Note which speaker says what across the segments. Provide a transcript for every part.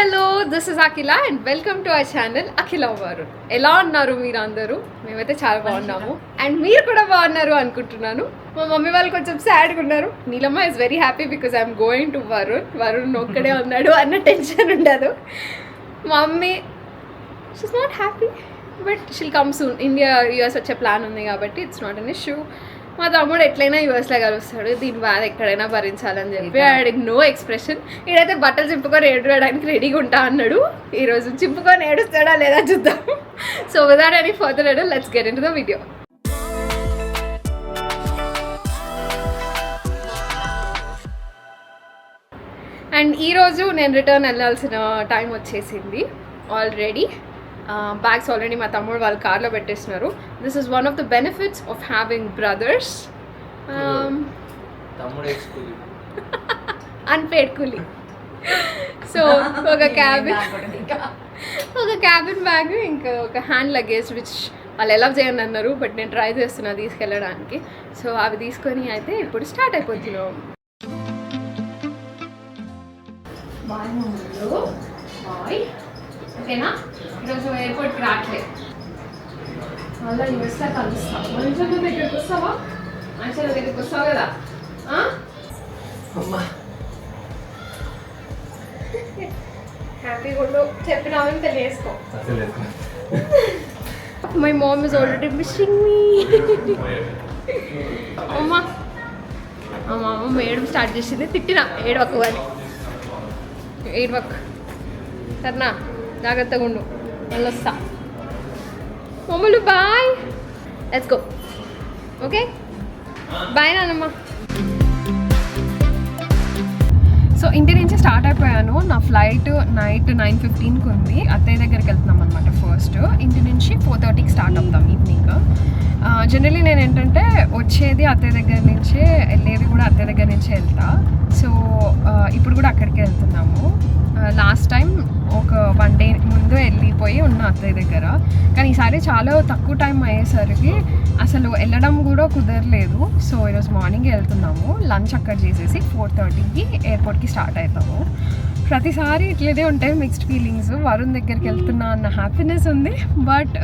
Speaker 1: Hello this is Akhila and welcome to our channel Akhila వారు. ఎలా ఉన్నారు మీరు అందరూ? మేమైతే చాలా బాగున్నాము అండ్ మీరు కూడా బాగున్నారు అనుకుంటున్నాను. మా మమ్మీ వాళ్ళు కొంచెం సాడ్గా ఉన్నారు. Neelamma is very happy because I'm going to Varun ఒక్కడే ఉన్నాడు అన్న టెన్షన్ ఉండదు. Mummy she's not happy but she'll come soon. India US వచ్చే ప్లాన్ ఉంది కాబట్టి ఇట్స్ నాట్ అన్ ఇష్యూ. మా తమ్ముడు ఎట్లయినా యూఎస్లో కలుస్తాడు, దీని బాధ ఎక్కడైనా భరించాలని చెప్పి ఆడికి నో ఎక్స్ప్రెషన్. ఈడైతే బట్టలు చింపుకొని ఏడవడానికి రెడీగా ఉంటా అన్నాడు. ఈరోజు చింపుకొని ఏడుస్తాడా లేదా చూద్దాం. So without any further ado let's get into the video. And ఈరోజు నేను రిటర్న్ వెళ్ళాల్సిన టైం వచ్చేసింది ఆల్రెడీ. బ్యాగ్స్ ఆల్రెడీ మా తమ్ముడు వాళ్ళ కార్లో పెట్టేస్తున్నారు. This is one of the benefits of having brothers. Unpaired కూలీ. సో ఒక క్యాబిన్ బ్యాగ్ ఇంకా ఒక హ్యాండ్ లగేజ్ విచ్ వాళ్ళు ఎలా చేయండి అన్నారు, బట్ నేను ట్రై చేస్తున్నా తీసుకెళ్ళడానికి. సో అవి తీసుకొని అయితే ఇప్పుడు స్టార్ట్ అయిపోతున్నాం. బాయ్ ఓకేనా? ఈరోజు ఎయిర్పోర్ట్కి రావట్లేదు, మళ్ళీ యూఎస్లో కలుస్తాం. మంచిగా దగ్గరికి వస్తావా? మంచిగా దగ్గరికి వస్తావు కదా? హ్యాపీగా ఉండు, చెప్పినామని తెలియసుకో. My mom is already missing me. అమ్మా మా అమ్మ ఏడుపు స్టార్ట్ చేసింది. తిట్టినా ఏడవకు అని. ఏడవకు సరేనా? జాగ్రత్తగా ఉండు, మళ్ళీ వస్తా. మమ్మల్ని bye, let's go. Okay bye నాన్నమ్మ. సో ఇంటి నుంచి స్టార్ట్ అయిపోయాను. నా ఫ్లైట్ నైట్ 9:15కి ఉంది. అత్తయ్య దగ్గరికి వెళ్తున్నాం అనమాట. ఫస్ట్ ఇంటి నుంచి 4:30కి స్టార్ట్ అవుతాం ఈవినింగ్. జనరలీ నేను ఏంటంటే వచ్చేది అత్తయ్య దగ్గర నుంచే, వెళ్ళేది కూడా అత్తయ్య దగ్గర నుంచే వెళ్తా. సో ఇప్పుడు కూడా అక్కడికి వెళ్తున్నాము. లాస్ట్ టైం ఒక 1 డే ముందు వెళ్ళిపోయి ఉన్న అత్తయ్య దగ్గర, కానీ ఈసారి చాలా తక్కువ టైం అయ్యేసరికి అసలు వెళ్ళడం కూడా కుదరలేదు. సో ఈరోజు మార్నింగ్ వెళ్తున్నాము. లంచ్ అక్కడ చేసేసి 4:30కి ఎయిర్పోర్ట్కి స్టార్ట్ అవుతాము. ప్రతిసారి ఇట్లనే ఉంటాయి మిక్స్డ్ ఫీలింగ్స్. వరుణ్ దగ్గరికి వెళ్తున్నా అన్న హ్యాపీనెస్ ఉంది, బట్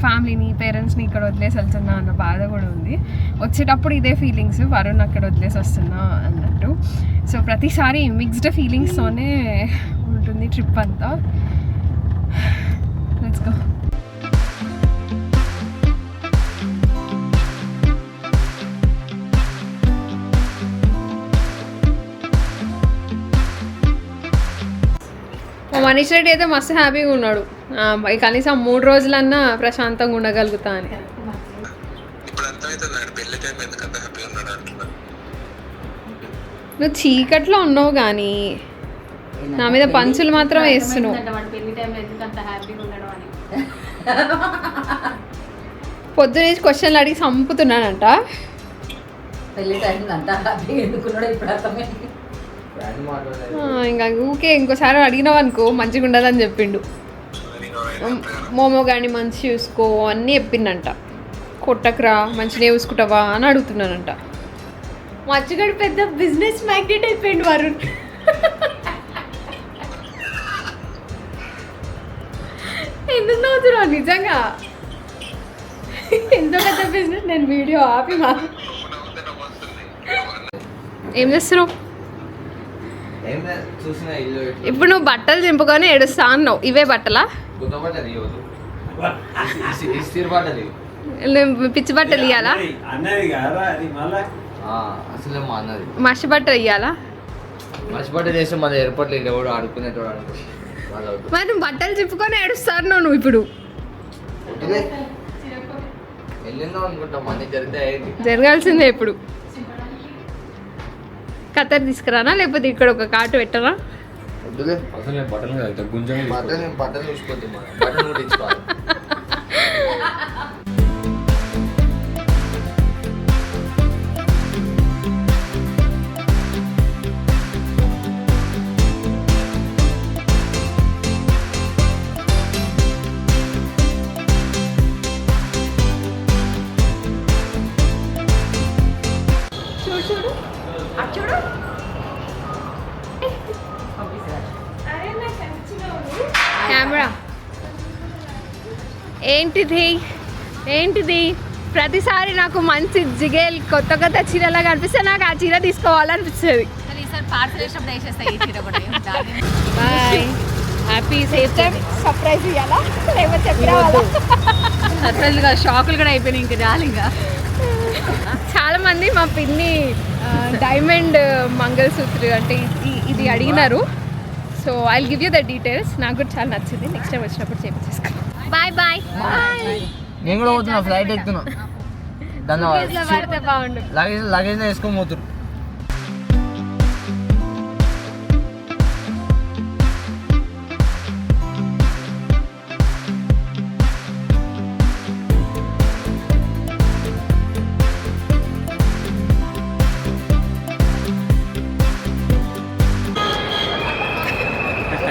Speaker 1: ఫ్యామిలీని పేరెంట్స్ని ఇక్కడ వదిలేసి వెళ్తున్నా అన్న బాధ కూడా ఉంది. వచ్చేటప్పుడు ఇదే ఫీలింగ్స్, వరుణ్ అక్కడ వదిలేసి వస్తున్నా అన్నట్టు. సో ప్రతిసారి మిక్స్డ్ ఫీలింగ్స్తోనే ఉంటుంది ట్రిప్ అంతా. Let's go. మనీష్ రెడ్డి అయితే మస్తు హ్యాపీగా ఉన్నాడు. కనీసం 3 రోజులన్నా ప్రశాంతంగా ఉండగలుగుతా అని. నువ్వు చీకట్లో ఉన్నావు కానీ నా మీద పంచులు మాత్రం వేస్తున్నావు. పొద్దునేసి క్వశ్చన్లు అడిగి చంపుతున్నానంట. ఇంకా ఊకే ఇంకోసారి అడిగినావు అనుకో మంచిగా ఉండదని చెప్పిండు. మోమో కానీ మంచి చూసుకో అన్నీ చెప్పిండంట. కొట్టకురా, మంచిగా చూసుకుంటావా అని అడుగుతున్నానంట. మచ్చిగడు పెద్ద బిజినెస్ మ్యాగ్నెట్ అయిపోయింది వరుణ్. ఎందుకు నవ్వుతున్నావు? నిజంగా ఎంత పెద్ద బిజినెస్. నేను వీడియో ఆపి మా ఏం చేస్తున్నావు? ఇప్పుడు నువ్వు బట్టలు చింపుకొని ఏడుస్తా అన్నావు. ఇవే బట్టలా? పిచ్చి బట్టలు ఇవ్వాలా? మసి బట్టలు ఇవ్వాలా?
Speaker 2: మసి బట్టలు చేస్తే మన ఎయిర్పోర్ట్లో ఎవడు ఆడుకునేటోడు.
Speaker 1: మరి నువ్వు బట్టలు చింపుకొని ఏడుస్తా అన్నావు నువ్వు. ఇప్పుడు జరగాల్సిందే. ఇప్పుడు కత్తర్ తీసుకురానా లేకపోతే ఇక్కడ ఒక కాటు పెట్టరా? చూడు చూడు. అరే నాకు కనిపించిన కెమెరా. ఏంటిది ప్రతిసారి నాకు మంచి జిగేల్ కొత్త కొత్త చీరలాగా అనిపిస్తే నాకు ఆ చీర తీసుకోవాలనిపిస్తుంది. బాయ్, హ్యాపీ సేఫ్ సర్ప్రైజ్ ఇవ్వాలా లేకపోతే చెప్పినా
Speaker 3: సర్ప్రైజ్గా షాకులు కూడా అయిపోయినాయి, ఇంకా రాలి. ఇంకా
Speaker 1: చాలా మంది మా పిన్ని డైమండ్ మంగళసూత్ర అంటే ఇది అడిగినారు. So I give you the details. నాకు కూడా చాలా నచ్చింది. నెక్స్ట్ టైం వచ్చినప్పుడు చేపించేసుకో. Bye bye bye.
Speaker 2: నేను కూడా పోతున్నా, ఫ్లైట్ ఎక్కుతున్నా.
Speaker 1: పడితే బాగుండు.
Speaker 2: లగేజ్ వేసుకొని పోతురు.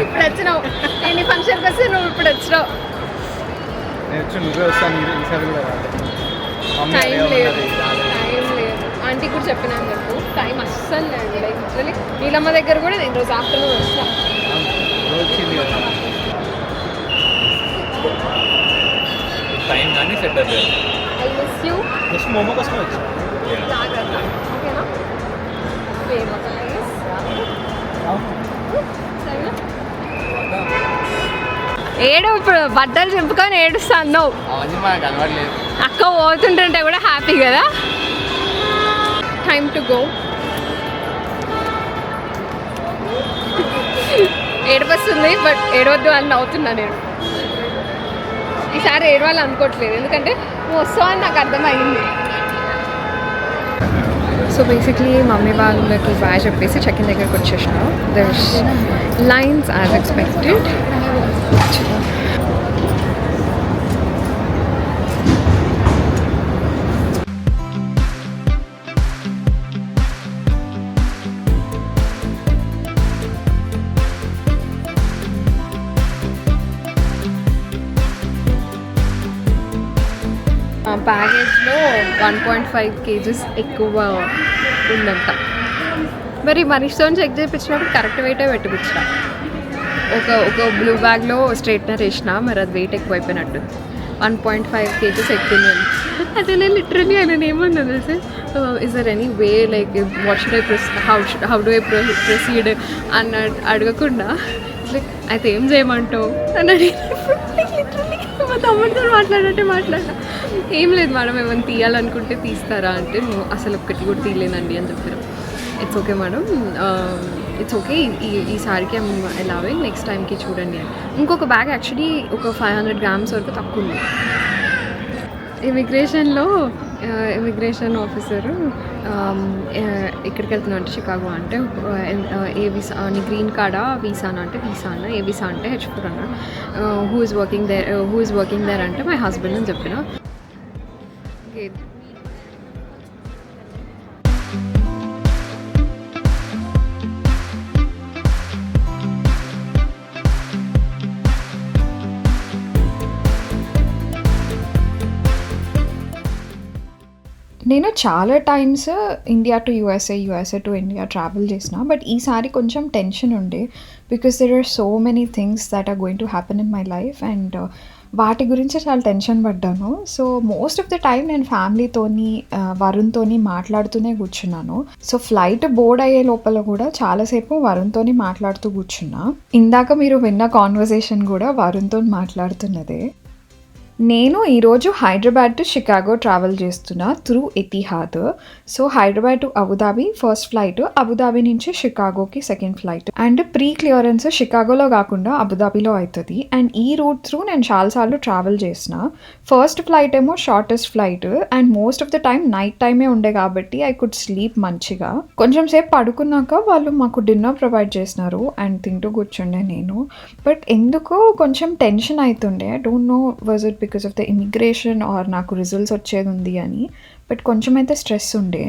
Speaker 1: ఇప్పుడు వచ్చినావు, నేను ఫంక్షన్కి వస్తే నువ్వు ఇప్పుడు వచ్చినావు.
Speaker 4: నువ్వే వస్తాను ఈసారి కూడా
Speaker 1: టైం లేదు. ఆంటీ కూడా చెప్పినాను నాకు టైం అస్సలు లేదు. లైక్ లిటరలీ నీలమ్మ దగ్గర కూడా నేను రోజు ఆఫ్టర్నూన్ వస్తాను.
Speaker 4: టైం కానీ సెట్ అవుతుంది.
Speaker 1: I miss you.
Speaker 4: Next momo కోసం వచ్చి
Speaker 1: జాగ్రత్త, ఓకేనా? Famous place. సరేనా? ఏడు ఇప్పుడు బట్టలు చింపుకొని ఏడుస్తాను.
Speaker 2: అవన్నీ మనకు అలవాట్లేదు.
Speaker 1: అక్క పోతుంటుంటే కూడా హ్యాపీ కదా. Time to go. ఏడుపొస్తుంది బట్ ఏడవద్దు అని నవ్వుతున్నా నేను. ఈసారి ఏడవాలి అనుకోవట్లేదు, ఎందుకంటే నువ్వు వస్తావు అని నాకు అర్థమైంది. సో బేసిక్లీ మమ్మీ వాళ్ళకి బాగా చెప్పేసి చెక్ ఇన్ దగ్గరికి వచ్చేసినా. There's lines as expected. బ్యాగేజ్లో 1.5 kgs ఎక్కువ ఉందంట. మరి మనిషితో చెక్ చేయించినప్పుడు కరెక్ట్ వెయిటే పెట్టిపించిన. ఒక బ్లూ బ్యాగ్లో స్ట్రైట్నర్ వేసిన, మరి అది వెయిట్ ఎక్కువ అయిపోయినట్టు 1.5 kgs ఎక్కువ. అదే నేను లిటరలీ ఆయన ఏమన్నా తెలిసి is there any way like what should I how do I proceed అన్న అడగకుండా లైక్ అయితే ఏం చేయమంటావు అని లిటరలీ మా తమ్ముడితో మాట్లాడినా ఏం లేదు మేడం, ఏమైనా తీయాలనుకుంటే తీస్తారా అంటే నువ్వు అసలు ఒక్కటి కూడా తీయలేనండి అని చెప్పారు. It's okay madam, it's okay, ఈసారికి ఎలావింగ్ నెక్స్ట్ టైంకి చూడండి అని. ఇంకొక బ్యాగ్ యాక్చువల్లీ ఒక 500 grams వరకు తక్కువ ఉంది. ఇమిగ్రేషన్ ఆఫీసరు ఎక్కడికి వెళ్తున్నా అంటే షికాగో అంటే ఏ వీసా అని, గ్రీన్ కార్డా వీసానా అంటే వీసా అన్న, ఏ వీసా అంటే H4 అన్న, హూ ఈజ్ వర్కింగ్ దేర్ అంటే మై హస్బెండ్ అని చెప్పిన. నేను చాలా times India to USA to India travel చేసిన, బట్ ఈసారి కొంచెం టెన్షన్ ఉండే because there are so many things that are going to happen in my life and వాటి గురించి చాలా టెన్షన్ పడ్డాను. So most of the time నేను ఫ్యామిలీతోని వరుణ్తోని మాట్లాడుతూనే కూర్చున్నాను. సో ఫ్లైట్ బోర్డ్ అయ్యే లోపల కూడా చాలాసేపు వరుణ్తోని మాట్లాడుతూ కూర్చున్నా. ఇందాక మీరు విన్న కాన్వర్సేషన్ కూడా వరుణ్తో మాట్లాడుతున్నదే. నేను ఈరోజు హైదరాబాద్ టు షికాగో ట్రావెల్ చేస్తున్నా through Etihad. So Hyderabad to Abu Dhabi first flight, Abu Dhabi నుంచి షికాగోకి second flight. And pre clearance షికాగోలో కాకుండా అబుదాబిలో అవుతుంది. అండ్ ఈ రూట్ త్రూ నేను చాలాసార్లు ట్రావెల్ చేసిన. ఫస్ట్ ఫ్లైట్ ఏమో shortest flight and most of the time night టైమే ఉండే కాబట్టి ఐ కుడ్ స్లీప్ మంచిగా. కొంచెం సేపు పడుకున్నాక వాళ్ళు మాకు డిన్నర్ ప్రొవైడ్ చేసినారు అండ్ తింటూ కూర్చుండే నేను. బట్ ఎందుకో కొంచెం టెన్షన్ అవుతుండే. I don't know was it because of the immigration or నాకు రిజల్ట్స్ వచ్చేది ఉంది అని, బట్ కొంచెం అయితే స్ట్రెస్ ఉండే.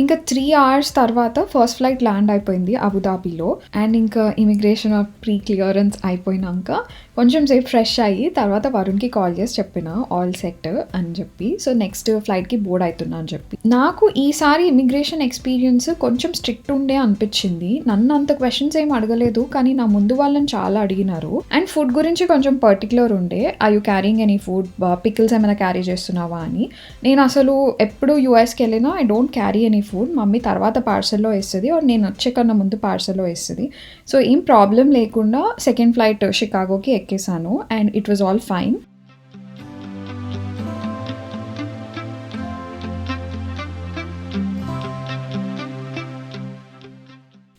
Speaker 5: ఇంకా 3 hours తర్వాత ఫస్ట్ ఫ్లైట్ ల్యాండ్ అయిపోయింది అబుదాబిలో. అండ్ ఇంకా ఇమిగ్రేషన్ ఆఫ్ ప్రీ క్లియరెన్స్ అయిపోయినాక కొంచెం సేపు ఫ్రెష్ అయ్యి తర్వాత వరుణ్కి కాల్ చేసి చెప్పిన ఆల్ సెట్ అని చెప్పి. సో నెక్స్ట్ ఫ్లైట్కి బోర్డ్ అవుతున్నా అని చెప్పి. నాకు ఈసారి ఇమిగ్రేషన్ ఎక్స్పీరియన్స్ కొంచెం స్ట్రిక్ట్ ఉండే అనిపించింది. నన్ను అంత క్వశ్చన్స్ ఏం అడగలేదు, కానీ నా ముందు వాళ్ళని చాలా అడిగినారు. అండ్ ఫుడ్ గురించి కొంచెం పర్టికులర్ ఉండే, I you carrying any food, pickles ఏమైనా క్యారీ చేస్తున్నావా అని. నేను అసలు ఎప్పుడు యూఎస్కి వెళ్ళినా I don't carry any food. Mummy తర్వాత పార్సల్లో వేస్తుంది, నేను వచ్చే కన్నా ముందు పార్సల్లో వేస్తుంది. సో ఏం ప్రాబ్లం లేకుండా సెకండ్ ఫ్లైట్ షికాగోకి ఎక్కేసాను and it was all fine.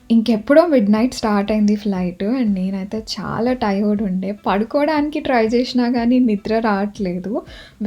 Speaker 5: ఇంకెప్పుడో మిడ్ నైట్ స్టార్ట్ అయింది ఫ్లైట్ అండ్ నేనైతే చాలా టైర్డ్ ఉండే. పడుకోవడానికి ట్రై చేసినా కానీ నిద్ర రావట్లేదు.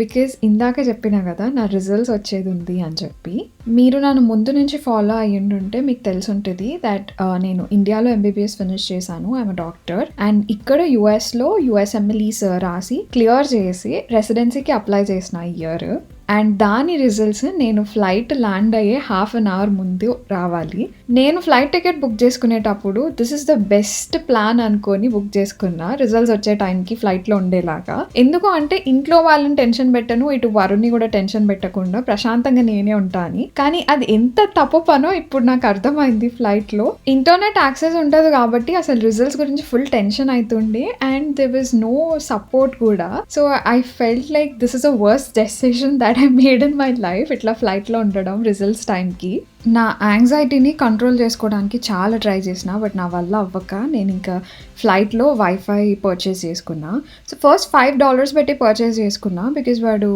Speaker 5: బికాజ్ ఇందాక చెప్పినా కదా నా రిజల్ట్స్ వచ్చేది ఉంది అని చెప్పి. మీరు నన్ను ముందు నుంచి ఫాలో అయ్యిండుంటే మీకు తెలిసి ఉంటుంది దట్ నేను ఇండియాలో ఎంబీబీఎస్ ఫినిష్ చేశాను, ఐఎమ్ డాక్టర్. అండ్ ఇక్కడ యూఎస్లో యూఎస్ఎంఎల్ఈస్ రాసి క్లియర్ చేసి రెసిడెన్సీకి అప్లై చేసిన ఇయర్. అండ్ దాని రిజల్ట్స్ నేను ఫ్లైట్ ల్యాండ్ అయ్యే 1/2 hour ముందు రావాలి. నేను ఫ్లైట్ టికెట్ బుక్ చేసుకునేటప్పుడు this is the best plan అనుకొని బుక్ చేసుకున్నా రిజల్ట్స్ వచ్చే టైంకి ఫ్లైట్లో ఉండేలాగా. ఎందుకు అంటే ఇంట్లో వాళ్ళని టెన్షన్ పెట్టను, ఇటు వరుణ్ని కూడా టెన్షన్ పెట్టకుండా ప్రశాంతంగా నేనే ఉంటాను. కానీ అది ఎంత తప్పు పనో ఇప్పుడు నాకు అర్థమైంది. ఫ్లైట్లో ఇంటర్నెట్ యాక్సెస్ ఉంటుంది కాబట్టి అసలు రిజల్ట్స్ గురించి ఫుల్ టెన్షన్ అవుతుండే and there was no support కూడా. So I felt like this is a worst decision that I made in my life, ఇట్లా ఫ్లైట్లో ఉండడం రిజల్ట్స్ టైంకి. నా యాంగ్జైటీని కంట్రోల్ చేసుకోవడానికి చాలా ట్రై చేసిన, బట్ నా వల్ల అవ్వక నేను ఇంకా ఫ్లైట్లో వైఫై పర్చేస్ చేసుకున్నా. సో ఫస్ట్ $5 పెట్టి పర్చేస్ చేసుకున్నా బికాజ్ వాడు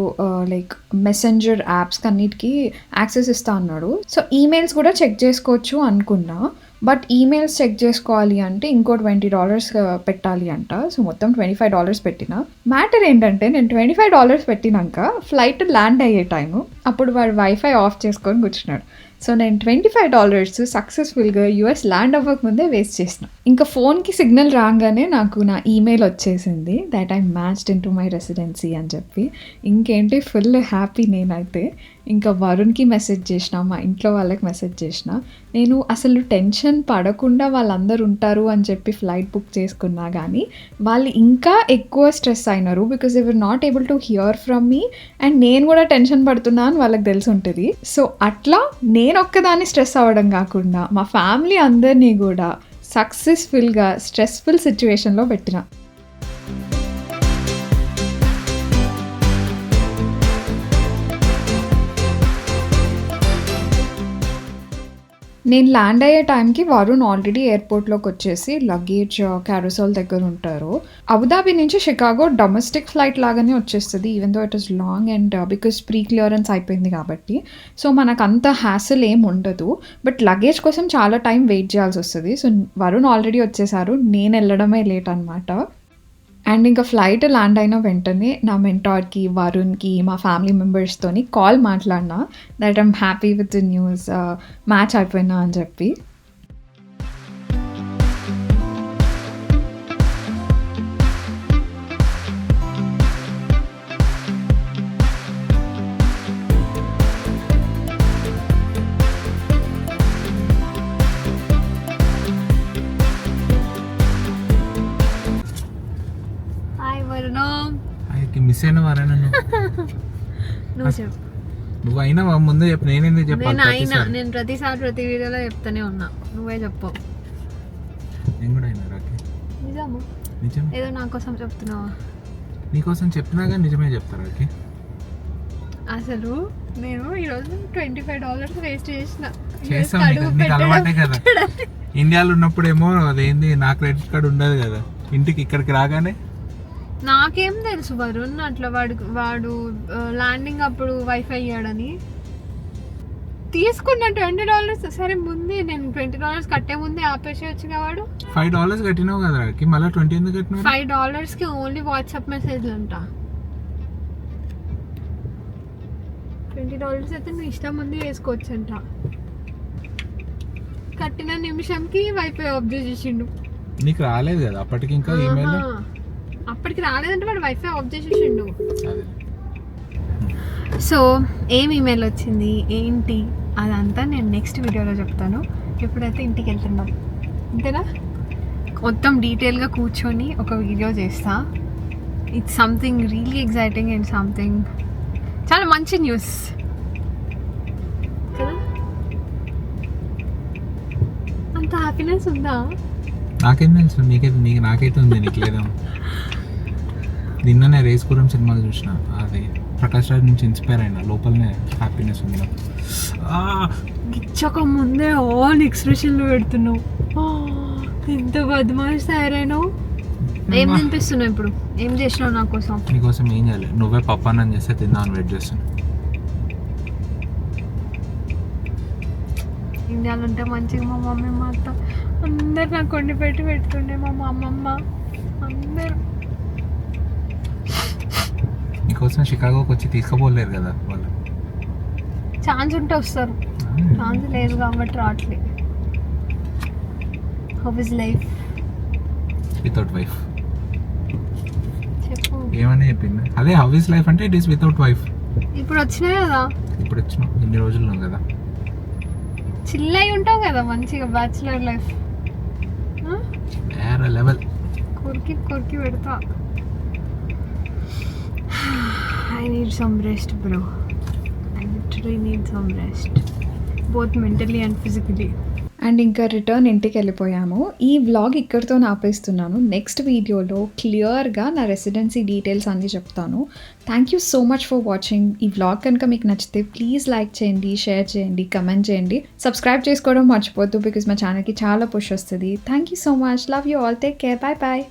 Speaker 5: లైక్ మెసెంజర్ యాప్స్ అన్నిటికీ యాక్సెస్ ఇస్తా అన్నాడు. సో ఈమెయిల్స్ కూడా చెక్ చేసుకోవచ్చు అనుకున్నా, బట్ ఈమెయిల్స్ చెక్ చేసుకోవాలి అంటే ఇంకో $20 పెట్టాలి అంట. సో మొత్తం $25 పెట్టిన. మ్యాటర్ ఏంటంటే నేను $25 పెట్టినాక ఫ్లైట్ ల్యాండ్ అయ్యే టైము అప్పుడు వాడు వైఫై ఆఫ్ చేసుకొని కూర్చున్నాడు. సో నేను $25 సక్సెస్ఫుల్గా యూఎస్ ల్యాండ్ అవ్వకముందే వేస్ట్ చేసిన. ఇంకా ఫోన్కి సిగ్నల్ రాగానే నాకు నా ఈమెయిల్ వచ్చేసింది that I matched in to my residency అని చెప్పి. ఇంకేంటి ఫుల్ హ్యాపీ నేనైతే. ఇంకా వరుణ్కి మెసేజ్ చేసిన, మా ఇంట్లో వాళ్ళకి మెసేజ్ చేసిన. నేను అసలు టెన్షన్ పడకుండా వాళ్ళందరూ ఉంటారు అని చెప్పి ఫ్లైట్ బుక్ చేసుకున్నా కానీ వాళ్ళు ఇంకా ఎక్కువ స్ట్రెస్ అయినారు because they were not able to hear from me. And నేను కూడా టెన్షన్ పడుతున్నా అని వాళ్ళకి తెలిసి ఉంటుంది. సో అట్లా నేను ఒక్కదాన్ని స్ట్రెస్ అవ్వడం కాకుండా మా ఫ్యామిలీ అందరినీ కూడా సక్సెస్ఫుల్గా స్ట్రెస్ఫుల్ సిచ్యువేషన్లో పెట్టిన. నేను ల్యాండ్ అయ్యే టైంకి వరుణ్ ఆల్రెడీ ఎయిర్పోర్ట్లోకి వచ్చేసి లగేజ్ క్యారోసెల్ దగ్గర ఉంటారు. అబుదాబి నుంచి షికాగో డొమెస్టిక్ ఫ్లైట్ లాగానే వచ్చేస్తుంది even though it is long and because pre clearance అయిపోయింది కాబట్టి. సో మనకు అంత హ్యాసిల్ ఏం ఉండదు, బట్ లగేజ్ కోసం చాలా టైం వెయిట్ చేయాల్సి వస్తుంది. సో వరుణ్ ఆల్రెడీ వచ్చేసారు, నేను వెళ్ళడమే లేట్ అనమాట. అండ్ ఇంకా ఫ్లైట్ ల్యాండ్ అయిన వెంటనే నా మెంటార్కి, వరుణ్కి, మా ఫ్యామిలీ మెంబర్స్తోని కాల్ మాట్లాడినా that I'm happy with the news, match అయిపోయినా అని చెప్పి.
Speaker 4: మిస్ అయిన వారా నన్ను?
Speaker 3: నువ్వు చెప్పు.
Speaker 4: నువ్వు అయినా ముందే చెప్పు, నేనేందుకు చెప్పాలి?
Speaker 3: నేను ప్రతిసారి ప్రతి వీడియోలో చెప్తానే ఉన్నా, నువ్వే చెప్పు.
Speaker 4: నేను కూడా అయినా రాకి.
Speaker 3: నిజము?
Speaker 4: నిజం.
Speaker 3: ఏదో నా కోసం చెప్తున్నావా?
Speaker 4: నీకోసం చెప్పినా కానీ నిజమే చెప్తారు రాకి.
Speaker 3: అసలు నేను ఈరోజు $25 వేస్ట్ చేసిన.
Speaker 4: చేస్తాం, నీకు అలవాటే కదా. ఇండియాలో ఉన్నప్పుడేమో అదేంది నా క్రెడిట్ కార్డు ఉండదు కదా, ఇంటికి ఇక్కడికి రాగానే.
Speaker 3: నాకేం తెలుసు వరుణ్ అట్లా వాడు ల్యాండింగ్ అప్పుడు వైఫై ఇయ్యాడని. తీసుకున్న $20 సరే ముందే నేను $20 కట్టే ముందే ఆపేసేయచ్చు వాడు.
Speaker 4: $5 కట్టినావు కదా, మళ్ళీ 20 ఎందుకు కట్టినావు?
Speaker 3: $5కి ఓన్లీ వాట్సాప్ మెసేజ్లు అంట. $20 అయితే నువ్వు ఇష్టం ముందే వేసుకోవచ్చు అంట. కట్టిన నిమిషంకి వైఫై ఆఫ్ చేసేసిండు.
Speaker 4: నీకు రాలేదు కదా అప్పటికి ఇంకా ఈమెయిల్?
Speaker 3: అప్పటికి రాలేదంటే వాడు వైఫై ఆఫ్ చేసేసిండు. సో ఏం ఈమెయిల్ వచ్చింది ఏంటి అదంతా నేను నెక్స్ట్ వీడియోలో చెప్తాను. ఇప్పుడైతే ఇంటికి వెళ్తున్నాం, అంతేనా? మొత్తం డీటెయిల్గా కూర్చొని ఒక వీడియో చేస్తా. It's something really exciting and something చాలా మంచి న్యూస్ కదా. అంత హ్యాపీనెస్ ఉందా?
Speaker 4: నాకేం తెలుసు, నాకైతే ఉంది, నీకు లేదా? నిన్ననే రేస్పురం సినిమాలు చూసిన, అది ప్రకాష్ రాజ్ నుంచి ఇన్స్పైర్ అయినా, లోపలనే హ్యాపీనెస్ ఉంది నాకు.
Speaker 3: గిచ్చక ముందే ఆల్ ఎక్స్ప్రెషన్లు పెడుతున్నావు, ఎంత బద్మాష్ తయారైనావు. ఏం తినిపిస్తున్నావు ఇప్పుడు? ఏం చేసినావు నా కోసం?
Speaker 4: నీకోసం ఏం చేయాలి, నువ్వే పప్పాన్నం చేస్తే తిందామని వెయిట్ చేస్తాను.
Speaker 3: ఇండియాలో ఉంటే మంచిగా మా మమ్మీ మా అత్త అందరు నాకు వండి పెడుతుండే, మా అమ్మమ్మ అందరు.
Speaker 4: నీకోసం షికాగోకి వచ్చి తీసుకుపోలేరు కదా వాళ్ళు.
Speaker 3: ఛాన్స్ ఉంటే వస్తారు, ఛాన్స్ లేదు కాబట్టి రావట్లేదు. How is life
Speaker 4: without wife?
Speaker 3: చెప్పు.
Speaker 4: ఏమని చెప్పింది? అదే హౌ ఇస్ లైఫ్ అంటే ఇట్ ఈస్ వితౌట్ వైఫ్.
Speaker 3: ఇప్పుడు వచ్చినాయి కదా,
Speaker 4: ఇప్పుడు వచ్చినావు, ఇన్ని రోజుల్లో కదా,
Speaker 3: చిల్ అయి ఉంటావు కదా మంచిగా, బ్యాచులర్ లైఫ్.
Speaker 4: వేరే లెవెల్.
Speaker 3: కొరికి కొరికి పెడతా. I need some rest bro, I literally need some rest, both mentally and physically.
Speaker 5: And ఇంకా రిటర్న్ ఇంటికి వెళ్ళిపోయాము. ఈ వ్లాగ్ ఇక్కడితో ఆపేస్తున్నాను. నెక్స్ట్ వీడియోలో క్లియర్గా నా రెసిడెన్సీ డీటెయిల్స్ అన్నీ చెప్తాను. Thank you so much for watching. ఈ వ్లాగ్ కనుక మీకు నచ్చితే ప్లీజ్ లైక్ చేయండి, షేర్ చేయండి, కమెంట్ చేయండి, సబ్స్క్రైబ్ చేసుకోవడం మర్చిపోద్దు బికాజ్ మా ఛానల్కి చాలా పుష్ వస్తుంది. Thank you so much, love you all, take care, bye bye.